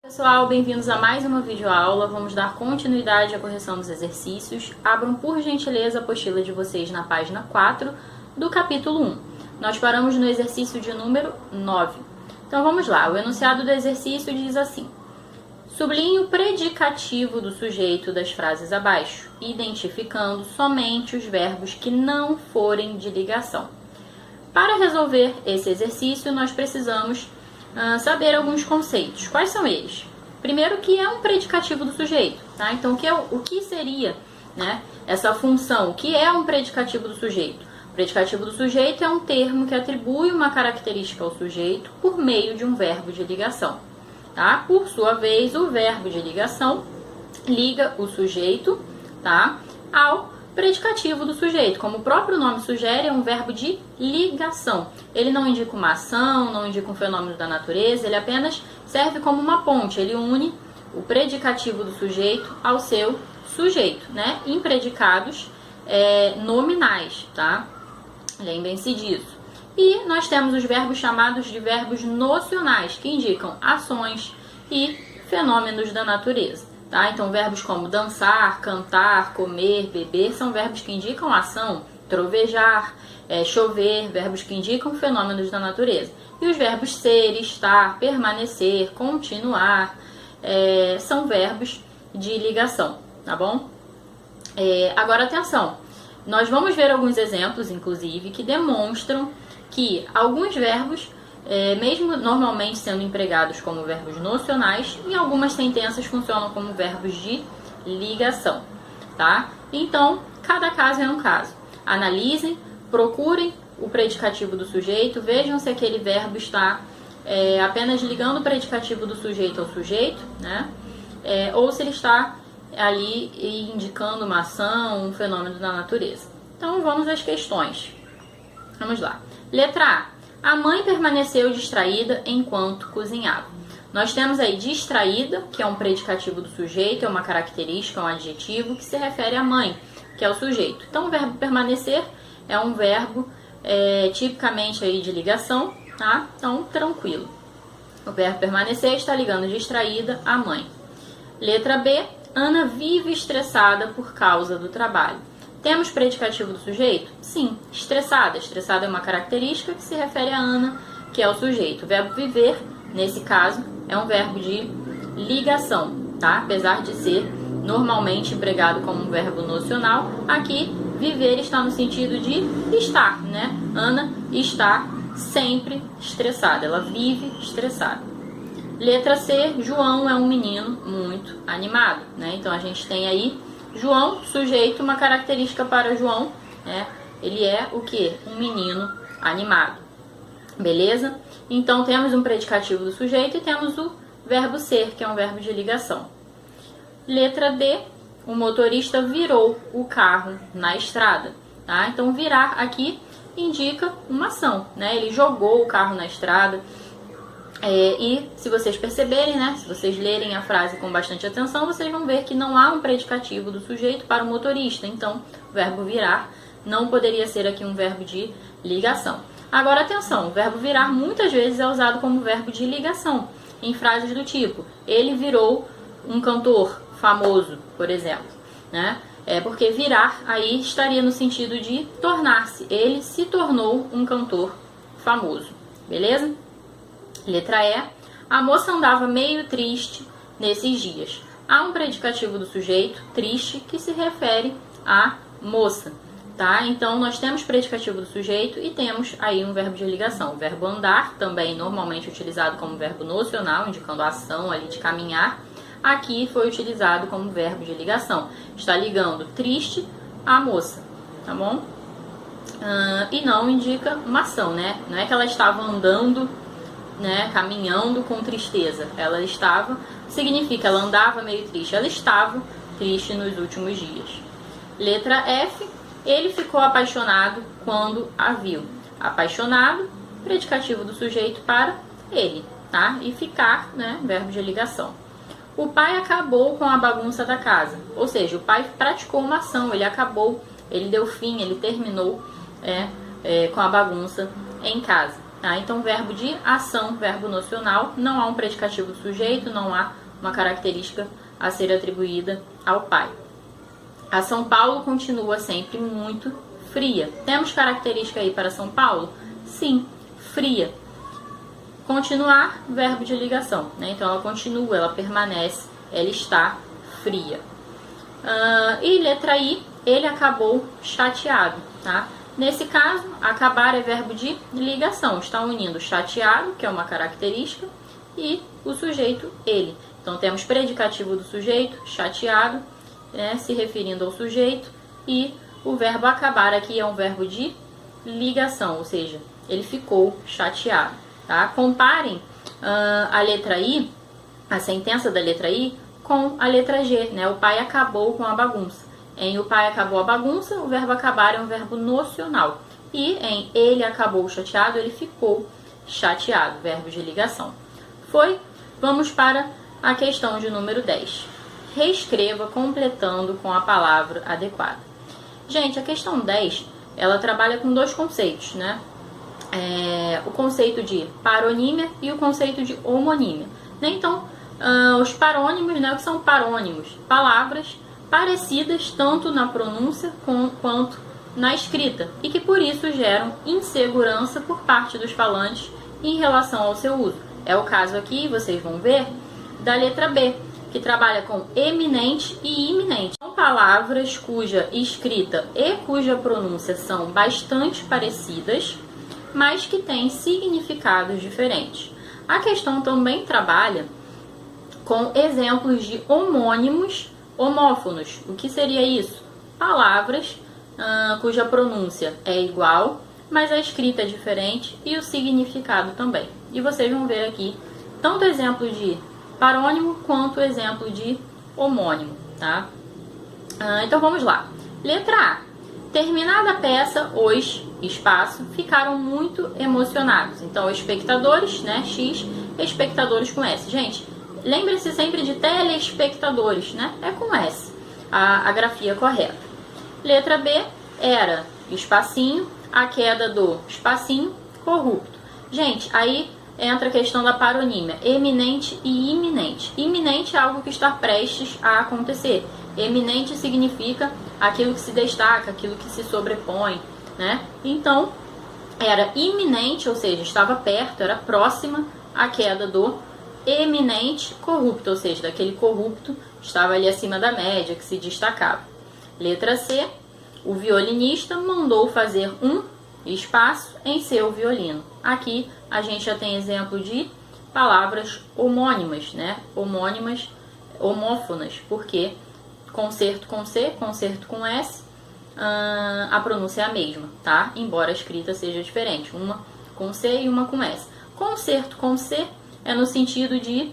Pessoal, bem-vindos a mais uma videoaula. Vamos dar continuidade à correção dos exercícios. Abram, por gentileza, a apostila de vocês na página 4 do capítulo 1. Nós paramos no exercício de número 9. Então vamos lá, o enunciado do exercício diz assim: sublinhe o predicativo do sujeito das frases abaixo, identificando somente os verbos que não forem de ligação. Para resolver esse exercício, nós precisamos saber alguns conceitos. Quais são eles? Primeiro, que é um predicativo do sujeito, tá? Então, o que seria, né, essa função? O que é um predicativo do sujeito? O predicativo do sujeito é um termo que atribui uma característica ao sujeito por meio de um verbo de ligação, tá? Por sua vez, o verbo de ligação liga o sujeito, tá, ao predicativo do sujeito. Como o próprio nome sugere, é um verbo de ligação. Ele não indica uma ação, não indica um fenômeno da natureza, ele apenas serve como uma ponte. Ele une o predicativo do sujeito ao seu sujeito, né? Em predicados nominais, tá? Lembrem-se disso. E nós temos os verbos chamados de verbos nocionais, que indicam ações e fenômenos da natureza. Tá? Então, verbos como dançar, cantar, comer, beber são verbos que indicam ação, trovejar, chover, verbos que indicam fenômenos da natureza. E os verbos ser, estar, permanecer, continuar, são verbos de ligação, tá bom? Agora, atenção, nós vamos ver alguns exemplos, inclusive, que demonstram que alguns verbos, mesmo normalmente sendo empregados como verbos nocionais, em algumas sentenças funcionam como verbos de ligação, tá? Então, cada caso é um caso. Analisem, procurem o predicativo do sujeito, vejam se aquele verbo está apenas ligando o predicativo do sujeito ao sujeito, né? Ou se ele está ali indicando uma ação, um fenômeno da natureza. Então, vamos às questões. Vamos lá. Letra A. A mãe permaneceu distraída enquanto cozinhava. Nós temos aí distraída, que é um predicativo do sujeito, é uma característica, um adjetivo que se refere à mãe, que é o sujeito. Então, o verbo permanecer é um verbo tipicamente aí de ligação, tá? Então, tranquilo. O verbo permanecer está ligando distraída à mãe. Letra B. Ana vive estressada por causa do trabalho. Temos predicativo do sujeito? Sim, estressada. Estressada é uma característica que se refere a Ana, que é o sujeito. O verbo viver, nesse caso, é um verbo de ligação, tá? Apesar de ser normalmente empregado como um verbo nocional, aqui viver está no sentido de estar, né? Ana está sempre estressada, ela vive estressada. Letra C, João é um menino muito animado, né? Então a gente tem aí João, sujeito, uma característica para João, né? Ele é o quê? Um menino animado. Beleza? Então temos um predicativo do sujeito e temos o verbo ser, que é um verbo de ligação. Letra D, o motorista virou o carro na estrada, tá? Então virar aqui indica uma ação, né? Ele jogou o carro na estrada. E se vocês perceberem, né, se vocês lerem a frase com bastante atenção, vocês vão ver que não há um predicativo do sujeito para o motorista. Então, o verbo virar não poderia ser aqui um verbo de ligação. Agora, atenção, o verbo virar muitas vezes é usado como verbo de ligação em frases do tipo: ele virou um cantor famoso, por exemplo, né? Porque virar aí estaria no sentido de tornar-se. Ele se tornou um cantor famoso. Beleza? Letra E. A moça andava meio triste nesses dias. Há um predicativo do sujeito, triste, que se refere à moça, tá? Então, nós temos predicativo do sujeito e temos aí um verbo de ligação. O verbo andar, também normalmente utilizado como verbo nocional, indicando a ação ali de caminhar. Aqui foi utilizado como verbo de ligação. Está ligando triste à moça, tá bom? E não indica uma ação, né? Não é que ela estava andando, né, caminhando com tristeza. Ela estava, significa ela andava meio triste. Ela estava triste nos últimos dias. Letra F. Ele ficou apaixonado quando a viu. Apaixonado, predicativo do sujeito para ele, tá? E ficar, né, verbo de ligação. O pai acabou com a bagunça da casa. Ou seja, o pai praticou uma ação, ele acabou, ele deu fim, ele terminou com a bagunça em casa. tá? Então, verbo de ação, verbo nocional, não há um predicativo do sujeito, não há uma característica a ser atribuída ao pai. A São Paulo continua sempre muito fria. Temos característica aí para São Paulo? Sim, fria. Continuar, verbo de ligação, né? Então, ela continua, ela permanece, ela está fria. E letra I, ele acabou chateado, tá? Nesse caso, acabar é verbo de ligação. Está unindo chateado, que é uma característica, e o sujeito, ele. Então, temos predicativo do sujeito, chateado, né, se referindo ao sujeito, e o verbo acabar aqui é um verbo de ligação, ou seja, ele ficou chateado, tá? Comparem a letra I, a sentença da letra I, com a letra G, né? O pai acabou com a bagunça. Em o pai acabou a bagunça, o verbo acabar é um verbo nocional. E em ele acabou chateado, ele ficou chateado, verbo de ligação. Vamos para a questão de número 10. Reescreva completando com a palavra adequada. Gente, a questão 10, ela trabalha com dois conceitos, né? O conceito de paronímia e o conceito de homonímia. Então, os parônimos, né? O que são parônimos? Palavras parecidas tanto na pronúncia quanto na escrita e que por isso geram insegurança por parte dos falantes em relação ao seu uso. É o caso aqui, vocês vão ver, da letra B, que trabalha com eminente e iminente. São palavras cuja escrita e cuja pronúncia são bastante parecidas, mas que têm significados diferentes. A questão também trabalha com exemplos de homônimos homófonos. O que seria isso? Palavras cuja pronúncia é igual, mas a escrita é diferente e o significado também. E vocês vão ver aqui tanto exemplo de parônimo quanto exemplo de homônimo, tá? Então vamos lá. Letra A. Terminada a peça, os, espaço, ficaram muito emocionados. Então, espectadores, né? X, espectadores com S. Gente, lembre-se sempre de telespectadores, né? É com S, a grafia correta. Letra B era espacinho, a queda do espacinho, corrupto. Gente, aí entra a questão da paronímia, eminente e iminente. Iminente é algo que está prestes a acontecer. Eminente significa aquilo que se destaca, aquilo que se sobrepõe, né? Então, era iminente, ou seja, estava perto, era próxima a queda do eminente corrupto, ou seja, daquele corrupto estava ali acima da média, que se destacava. Letra C, o violinista mandou fazer um espaço em seu violino. Aqui a gente já tem exemplo de palavras homônimas, né? Homônimas, homófonas, porque concerto com C, concerto com S, a pronúncia é a mesma, tá? Embora a escrita seja diferente, uma com C e uma com S. Concerto com C é no sentido de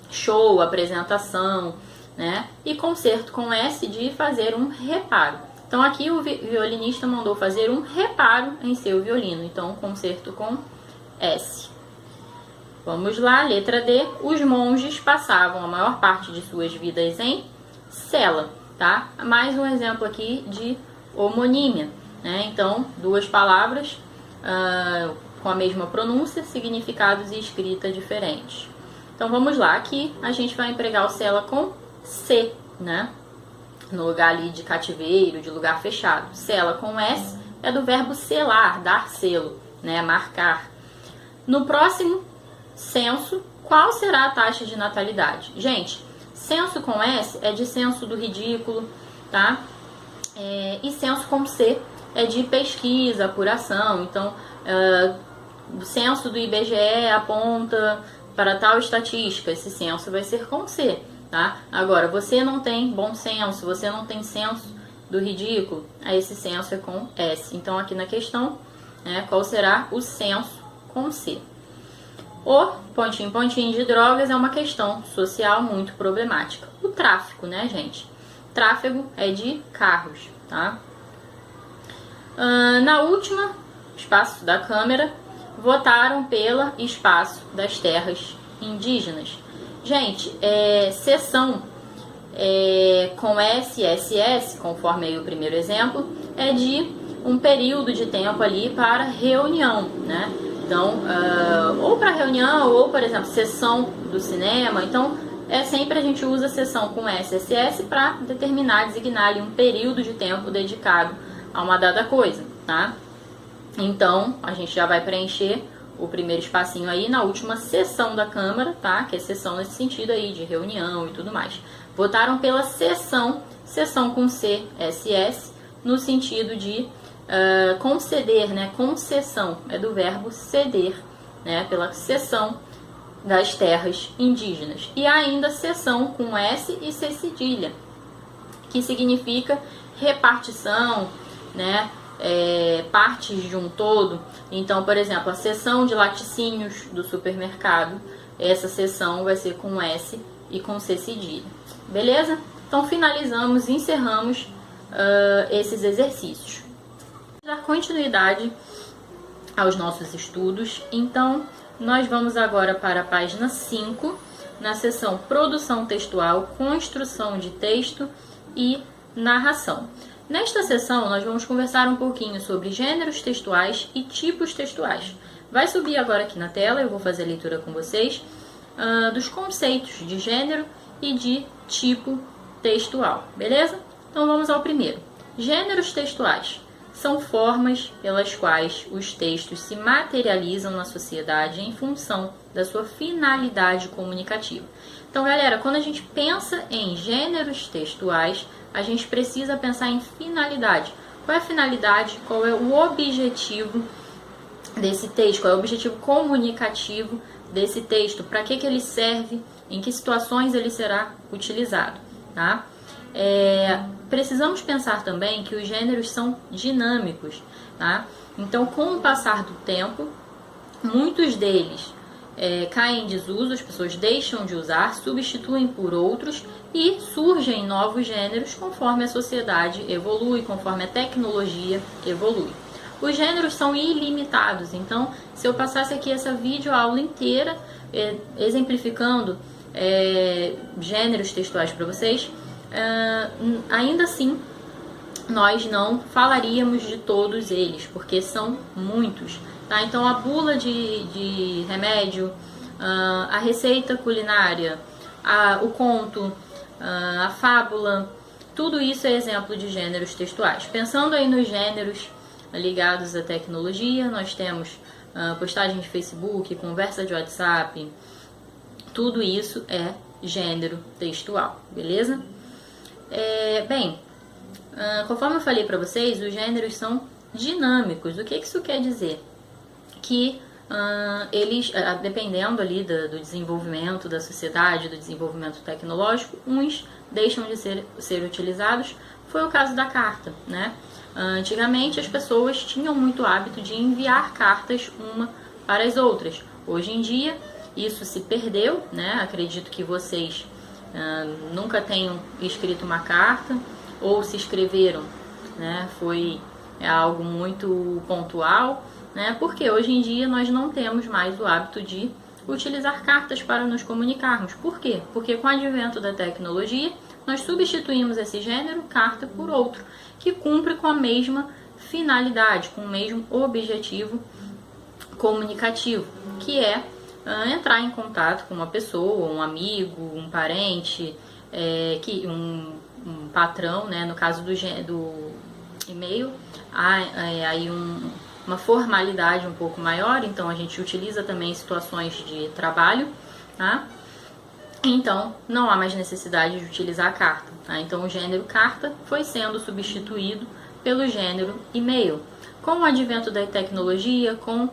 show, apresentação, né? E concerto com S de fazer um reparo. Então aqui o violinista mandou fazer um reparo em seu violino. Então, concerto com S. Vamos lá, letra D. Os monges passavam a maior parte de suas vidas em cela, tá? Mais um exemplo aqui de homonímia, né? Então, duas palavras com a mesma pronúncia, significados e escrita diferentes. Então, vamos lá. Aqui a gente vai empregar o cela com C, né? No lugar ali de cativeiro, de lugar fechado. Cela com S é do verbo selar, dar selo, né? Marcar. No próximo censo, qual será a taxa de natalidade? Gente, censo com S é de censo do ridículo, tá? E censo com C é de pesquisa, apuração. Então, o censo do IBGE aponta para tal estatística. Esse censo vai ser com C, tá? Agora, você não tem bom senso, você não tem senso do ridículo, aí esse censo é com S. Então, aqui na questão, né, qual será o censo com C? O pontinho de drogas é uma questão social muito problemática. O tráfico, né, gente? Tráfego é de carros, tá? Na última, espaço da Câmara, votaram pela espaço das terras indígenas. Gente, sessão com SSS, conforme aí o primeiro exemplo, é de um período de tempo ali para reunião, né? Então, ou para reunião, ou, por exemplo, sessão do cinema. Então, sempre a gente usa sessão com SSS para designar ali um período de tempo dedicado a uma dada coisa, tá? Então, a gente já vai preencher o primeiro espacinho aí na última sessão da Câmara, tá? Que é sessão nesse sentido aí, de reunião e tudo mais. Votaram pela sessão com CSS, no sentido de conceder, né? Concessão, é do verbo ceder, né? Pela cessão das terras indígenas. E ainda cessão com S e C cedilha, que significa repartição, né? Partes de um todo. Então, por exemplo, a seção de laticínios do supermercado, essa seção vai ser com S e com C cedilha. Beleza? Então, finalizamos, encerramos esses exercícios. Dar continuidade aos nossos estudos. Então, nós vamos agora para a página 5, na seção Produção Textual, Construção de Texto e Narração. Nesta seção, nós vamos conversar um pouquinho sobre gêneros textuais e tipos textuais. Vai subir agora aqui na tela, eu vou fazer a leitura com vocês, dos conceitos de gênero e de tipo textual, beleza? Então vamos ao primeiro. Gêneros textuais são formas pelas quais os textos se materializam na sociedade em função da sua finalidade comunicativa. Então, galera, quando a gente pensa em gêneros textuais, a gente precisa pensar em finalidade. Qual é a finalidade? Qual é o objetivo desse texto? Qual é o objetivo comunicativo desse texto? Para que ele serve? Em que situações ele será utilizado? Tá? Precisamos pensar também que os gêneros são dinâmicos. Tá? Então, com o passar do tempo, muitos deles caem em desuso, as pessoas deixam de usar, substituem por outros e surgem novos gêneros conforme a sociedade evolui, conforme a tecnologia evolui. Os gêneros são ilimitados, então se eu passasse aqui essa videoaula inteira exemplificando gêneros textuais para vocês, ainda assim nós não falaríamos de todos eles, porque são muitos. Tá? Então, a bula de remédio, a receita culinária, o conto, a fábula, tudo isso é exemplo de gêneros textuais. Pensando aí nos gêneros ligados à tecnologia, nós temos postagem de Facebook, conversa de WhatsApp, tudo isso é gênero textual, beleza? Conforme eu falei para vocês, os gêneros são dinâmicos. O que isso quer dizer? Que eles, dependendo ali do desenvolvimento da sociedade, do desenvolvimento tecnológico, uns deixam de ser utilizados. Foi o caso da carta, né? Antigamente as pessoas tinham muito hábito de enviar cartas uma para as outras. Hoje em dia isso se perdeu, né? Acredito que vocês nunca tenham escrito uma carta, ou se escreveram, né? Foi algo muito pontual, né? Porque hoje em dia nós não temos mais o hábito de utilizar cartas para nos comunicarmos. Por quê? Porque com o advento da tecnologia, nós substituímos esse gênero, carta, por outro, que cumpre com a mesma finalidade, com o mesmo objetivo comunicativo, que é entrar em contato com uma pessoa, um amigo, um parente, um patrão, né? No caso do e-mail, há aí uma formalidade um pouco maior, então a gente utiliza também em situações de trabalho, tá? Então não há mais necessidade de utilizar a carta, tá? Então o gênero carta foi sendo substituído pelo gênero e-mail. Com o advento da tecnologia, com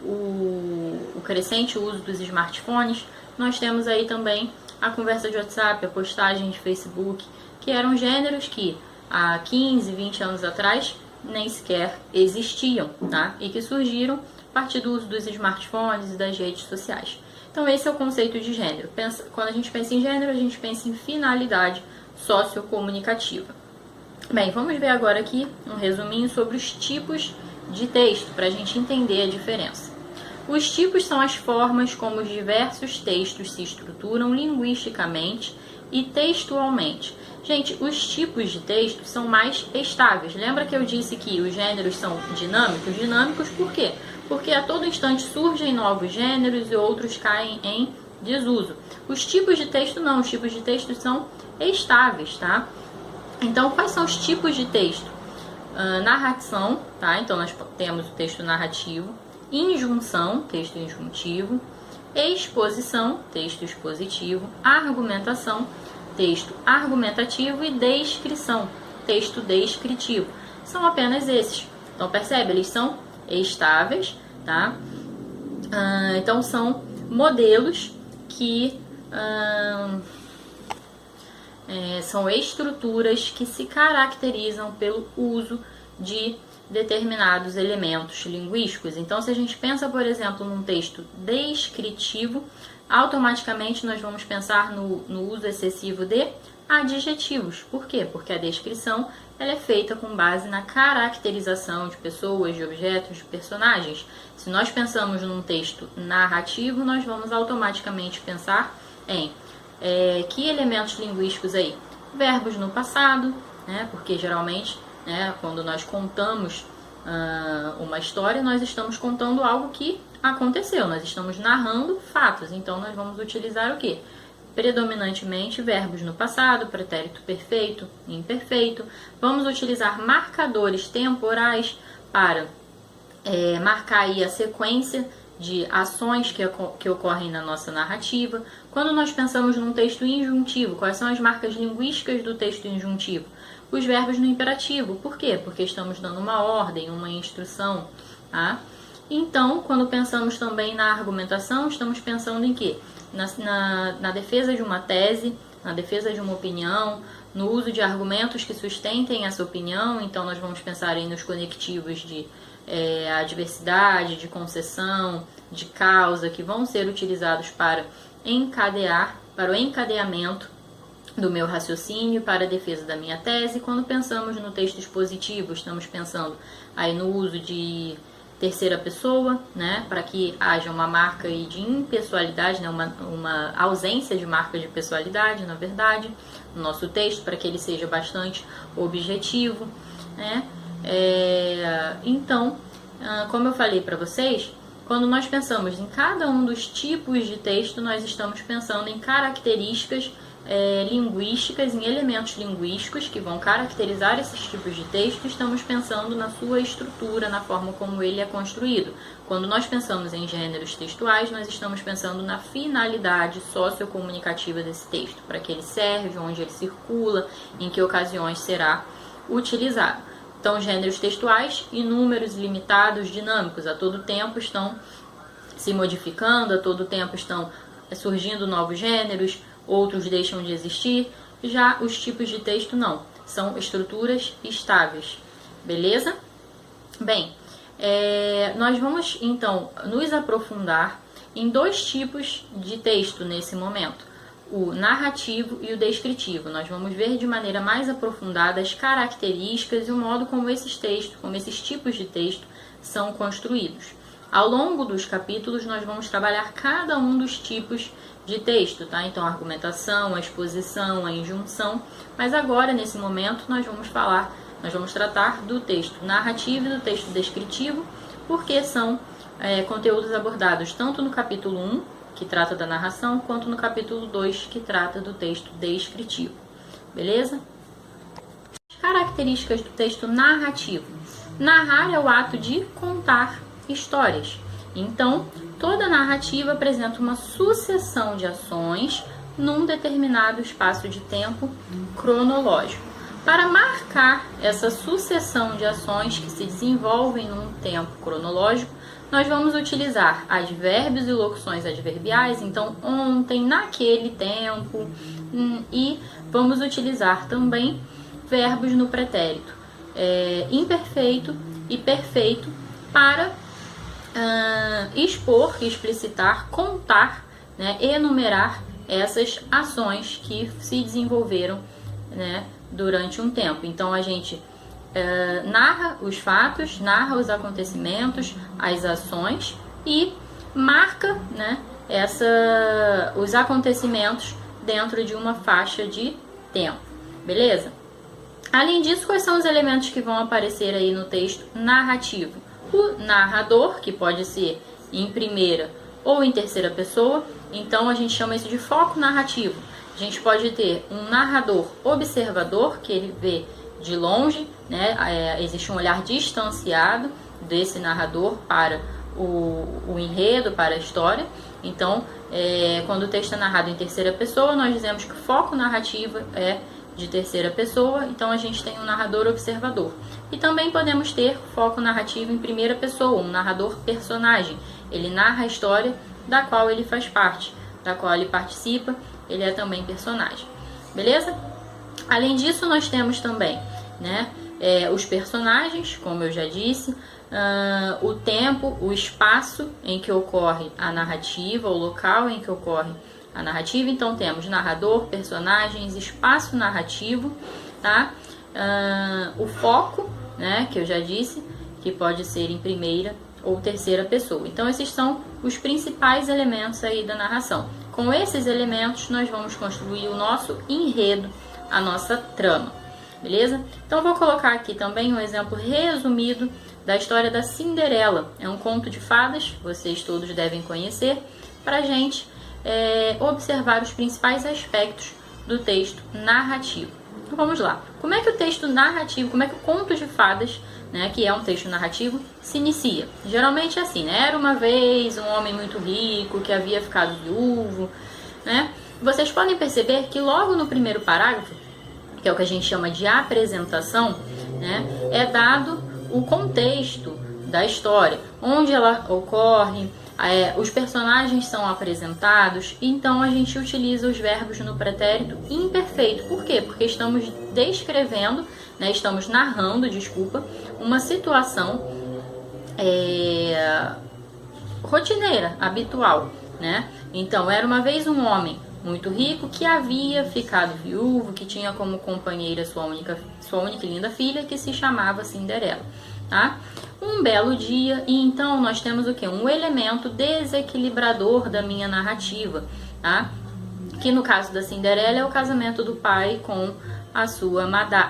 o crescente uso dos smartphones, nós temos aí também a conversa de WhatsApp, a postagem de Facebook, que eram gêneros que há 15, 20 anos atrás nem sequer existiam, tá? E que surgiram a partir do uso dos smartphones e das redes sociais. Então esse é o conceito de gênero. Quando a gente pensa em gênero, a gente pensa em finalidade sociocomunicativa. Bem, vamos ver agora aqui um resuminho sobre os tipos de texto, para a gente entender a diferença. Os tipos são as formas como os diversos textos se estruturam linguisticamente e textualmente. Gente, os tipos de texto são mais estáveis. Lembra que eu disse que os gêneros são dinâmicos? Dinâmicos por quê? porque a todo instante surgem novos gêneros e outros caem em desuso. Os tipos de texto não, os tipos de texto são estáveis, tá? Então, quais são os tipos de texto? Narração, tá? Então, nós temos o texto narrativo, injunção, texto injuntivo, exposição, texto expositivo, argumentação, texto argumentativo e descrição, texto descritivo. São apenas esses. Então, percebe? Eles são estáveis, tá? Então, são modelos que são estruturas que se caracterizam pelo uso de determinados elementos linguísticos. Então, se a gente pensa, por exemplo, num texto descritivo, automaticamente nós vamos pensar no uso excessivo de adjetivos. Por quê? Porque a descrição ela é feita com base na caracterização de pessoas, de objetos, de personagens. Se nós pensamos num texto narrativo, nós vamos automaticamente pensar em que elementos linguísticos aí? Verbos no passado, né? Porque geralmente, né, quando nós contamos uma história, nós estamos contando algo que aconteceu, nós estamos narrando fatos, então nós vamos utilizar o quê? Predominantemente verbos no passado, pretérito perfeito e imperfeito. Vamos utilizar marcadores temporais para marcar aí a sequência de ações que ocorrem na nossa narrativa. Quando nós pensamos num texto injuntivo, quais são as marcas linguísticas do texto injuntivo? Os verbos no imperativo. Por quê? Porque estamos dando uma ordem, uma instrução, tá? Então, quando pensamos também na argumentação, estamos pensando em quê? Na defesa de uma tese, na defesa de uma opinião, no uso de argumentos que sustentem essa opinião. Então, nós vamos pensar aí nos conectivos de adversidade, de concessão, de causa, que vão ser utilizados para o encadeamento do meu raciocínio, para a defesa da minha tese. Quando pensamos no texto expositivo, estamos pensando aí no uso de terceira pessoa, né, para que haja uma marca aí de impessoalidade, né, uma ausência de marca de pessoalidade, na verdade, no nosso texto, para que ele seja bastante objetivo, né. Então, como eu falei para vocês, quando nós pensamos em cada um dos tipos de texto, nós estamos pensando em características linguísticas, em elementos linguísticos que vão caracterizar esses tipos de texto. Estamos pensando na sua estrutura, na forma como ele é construído. Quando nós pensamos em gêneros textuais, nós estamos pensando na finalidade sociocomunicativa desse texto, para que ele serve, onde ele circula, em que ocasiões será utilizado. Então, gêneros textuais, inúmeros, limitados, dinâmicos, a todo tempo estão se modificando, a todo tempo estão surgindo novos gêneros, outros deixam de existir. Já os tipos de texto não, são estruturas estáveis, beleza? Bem, nós vamos então nos aprofundar em dois tipos de texto nesse momento, o narrativo e o descritivo. Nós vamos ver de maneira mais aprofundada as características e o modo como esses textos, como esses tipos de texto são construídos. Ao longo dos capítulos, nós vamos trabalhar cada um dos tipos de texto, tá? Então, a argumentação, a exposição, a injunção. Mas agora, nesse momento, nós vamos tratar do texto narrativo e do texto descritivo, porque são conteúdos abordados tanto no capítulo 1, que trata da narração, quanto no capítulo 2, que trata do texto descritivo. Beleza? Características do texto narrativo. Narrar é o ato de contar histórias. Então, toda narrativa apresenta uma sucessão de ações num determinado espaço de tempo cronológico. Para marcar essa sucessão de ações que se desenvolvem num tempo cronológico, nós vamos utilizar advérbios e locuções adverbiais, então ontem, naquele tempo, e vamos utilizar também verbos no pretérito imperfeito e perfeito para expor, explicitar, contar, né, enumerar essas ações que se desenvolveram, né, durante um tempo. Então a gente narra os fatos, narra os acontecimentos, as ações e marca, né, os acontecimentos dentro de uma faixa de tempo, beleza? Além disso, quais são os elementos que vão aparecer aí no texto narrativo? o narrador, que pode ser em primeira ou em terceira pessoa, então a gente chama isso de foco narrativo. A gente pode ter um narrador observador, que ele vê de longe, né? Existe um olhar distanciado desse narrador para o enredo, para a história. Então, quando o texto é narrado em terceira pessoa, nós dizemos que o foco narrativo é de terceira pessoa, então a gente tem um narrador observador. E também podemos ter foco narrativo em primeira pessoa, um narrador personagem. Ele narra a história da qual ele faz parte, da qual ele participa, ele é também personagem. Beleza? Além disso, nós temos também, né, os personagens, como eu já disse, o tempo, o espaço em que ocorre a narrativa, o local em que ocorre a narrativa. Então temos narrador, personagens, espaço narrativo, tá? O foco, né, que eu já disse, que pode ser em primeira ou terceira pessoa. Então esses são os principais elementos aí da narração. Com esses elementos nós vamos construir o nosso enredo, a nossa trama, beleza? Então vou colocar aqui também um exemplo resumido da história da Cinderela. É um conto de fadas, vocês todos devem conhecer, para a gente observar os principais aspectos do texto narrativo. Então vamos lá. Como é que o texto narrativo, como é que o conto de fadas, né, que é um texto narrativo, se inicia? Geralmente é assim, né? Era uma vez um homem muito rico que havia ficado viúvo, né? Vocês podem perceber que logo no primeiro parágrafo, que é o que a gente chama de apresentação, né, é dado o contexto da história, onde ela ocorre, os personagens são apresentados, então a gente utiliza os verbos no pretérito imperfeito. Por quê? Porque estamos descrevendo, né, estamos narrando, desculpa, uma situação rotineira, habitual, né? Então, era uma vez um homem muito rico que havia ficado viúvo, que tinha como companheira sua única e linda filha, que se chamava Cinderela, tá? Um belo dia, e então nós temos o quê? Um elemento desequilibrador da minha narrativa, tá? Que no caso da Cinderela é o casamento do pai com a sua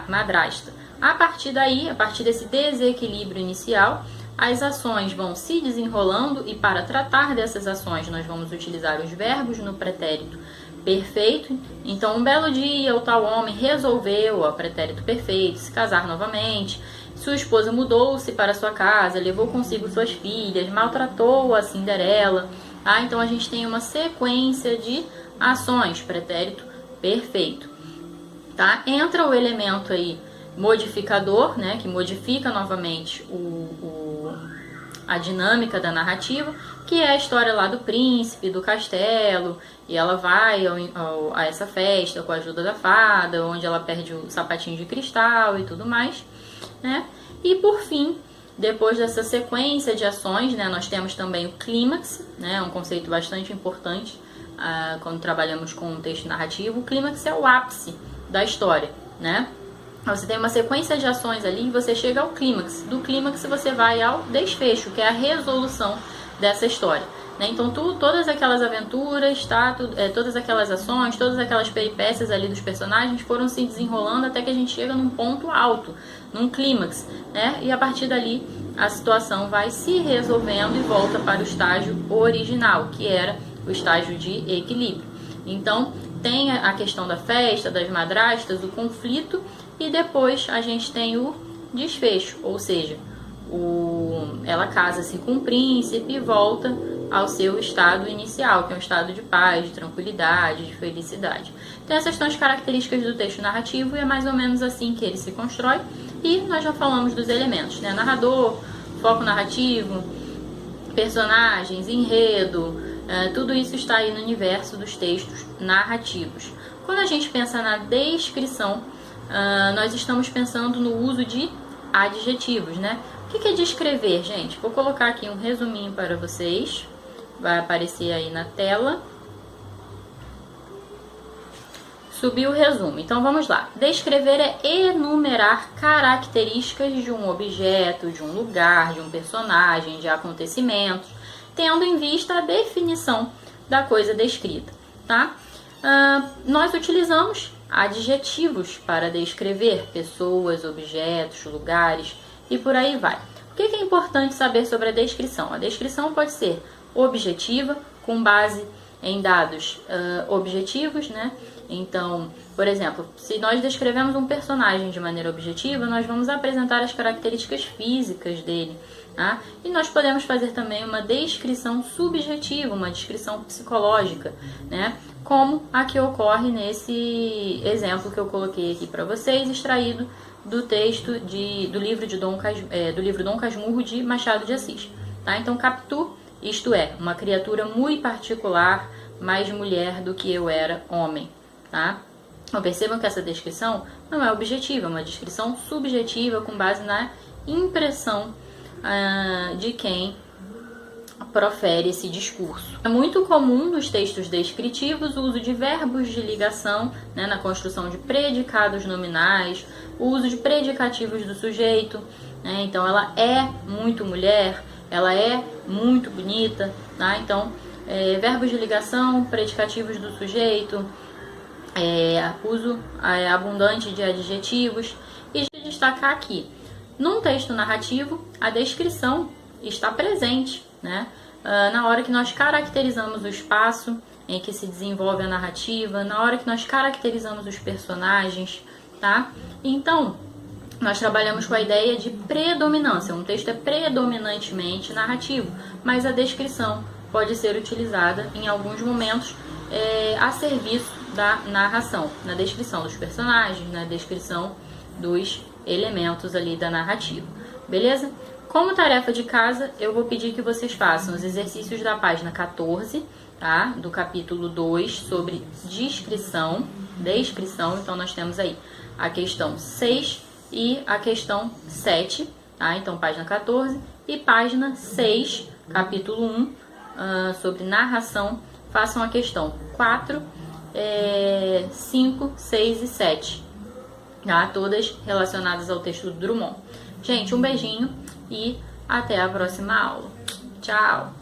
madrasta. A partir daí, a partir desse desequilíbrio inicial, as ações vão se desenrolando, e para tratar dessas ações nós vamos utilizar os verbos no pretérito perfeito. Então, um belo dia o tal homem resolveu, ó, pretérito perfeito, se casar novamente. Sua esposa mudou-se para sua casa, levou consigo suas filhas, maltratou a Cinderela. Tá? Então a gente tem uma sequência de ações, pretérito perfeito. Tá? Entra o elemento aí modificador, né, que modifica novamente a dinâmica da narrativa, que é a história lá do príncipe, do castelo, e ela vai a essa festa com a ajuda da fada, onde ela perde o sapatinho de cristal e tudo mais, né? E por fim, depois dessa sequência de ações, né, nós temos também o clímax, né, um conceito bastante importante quando trabalhamos com um texto narrativo. O clímax é o ápice da história, né? Você tem uma sequência de ações ali e você chega ao clímax. Do clímax você vai ao desfecho, que é a resolução dessa história, né? Então todas aquelas aventuras, tá? Todas aquelas ações, todas aquelas peripécias ali dos personagens foram se desenrolando até que a gente chega num ponto alto, num clímax, né? E a partir dali a situação vai se resolvendo e volta para o estágio original, que era o estágio de equilíbrio. Então tem a questão da festa, das madrastas, do conflito, e depois a gente tem o desfecho, ou seja, ela casa-se com o príncipe e volta ao seu estado inicial, que é um estado de paz, de tranquilidade, de felicidade. Então essas são as características do texto narrativo, e é mais ou menos assim que ele se constrói. E nós já falamos dos elementos, né? Narrador, foco narrativo, personagens, enredo, tudo isso está aí no universo dos textos narrativos. Quando a gente pensa na descrição, nós estamos pensando no uso de adjetivos, né? O que é descrever, gente? Vou colocar aqui um resuminho para vocês. Vai aparecer aí na tela. Subiu o resumo. Então vamos lá. Descrever é enumerar características de um objeto, de um lugar, de um personagem, de acontecimentos, tendo em vista a definição da coisa descrita, tá? Nós utilizamos adjetivos para descrever pessoas, objetos, lugares e por aí vai. O que é importante saber sobre a descrição? A descrição pode ser objetiva, com base em dados objetivos, né? Então, por exemplo, se nós descrevemos um personagem de maneira objetiva, nós vamos apresentar as características físicas dele, tá? E nós podemos fazer também uma descrição subjetiva, uma descrição psicológica, né? Como a que ocorre nesse exemplo que eu coloquei aqui para vocês, extraído do texto do livro Dom Casmurro de Machado de Assis, tá? Então, Capitu, isto é, uma criatura muito particular, mais mulher do que eu era homem, tá? Então, percebam que essa descrição não é objetiva, é uma descrição subjetiva com base na impressão de quem profere esse discurso. É muito comum nos textos descritivos o uso de verbos de ligação, né, na construção de predicados nominais, o uso de predicativos do sujeito, né? Então, ela é muito mulher, ela é muito bonita, tá? Então, verbos de ligação, predicativos do sujeito, uso abundante de adjetivos. E destacar aqui, num texto narrativo, a descrição está presente, né? Na hora que nós caracterizamos o espaço em que se desenvolve a narrativa, na hora que nós caracterizamos os personagens, tá? Então, nós trabalhamos com a ideia de predominância. Um texto é predominantemente narrativo, mas a descrição pode ser utilizada em alguns momentos a serviço da narração, na descrição dos personagens, na descrição dos elementos ali da narrativa. Beleza? Como tarefa de casa, eu vou pedir que vocês façam os exercícios da página 14, tá? Do capítulo 2, sobre descrição. Então, nós temos aí a questão 6 e a questão 7, tá? Então, página 14 e página 6, capítulo 1, sobre narração. Façam a questão 4, 5, 6 e 7, tá? Todas relacionadas ao texto do Drummond. Gente, um beijinho e até a próxima aula. Tchau!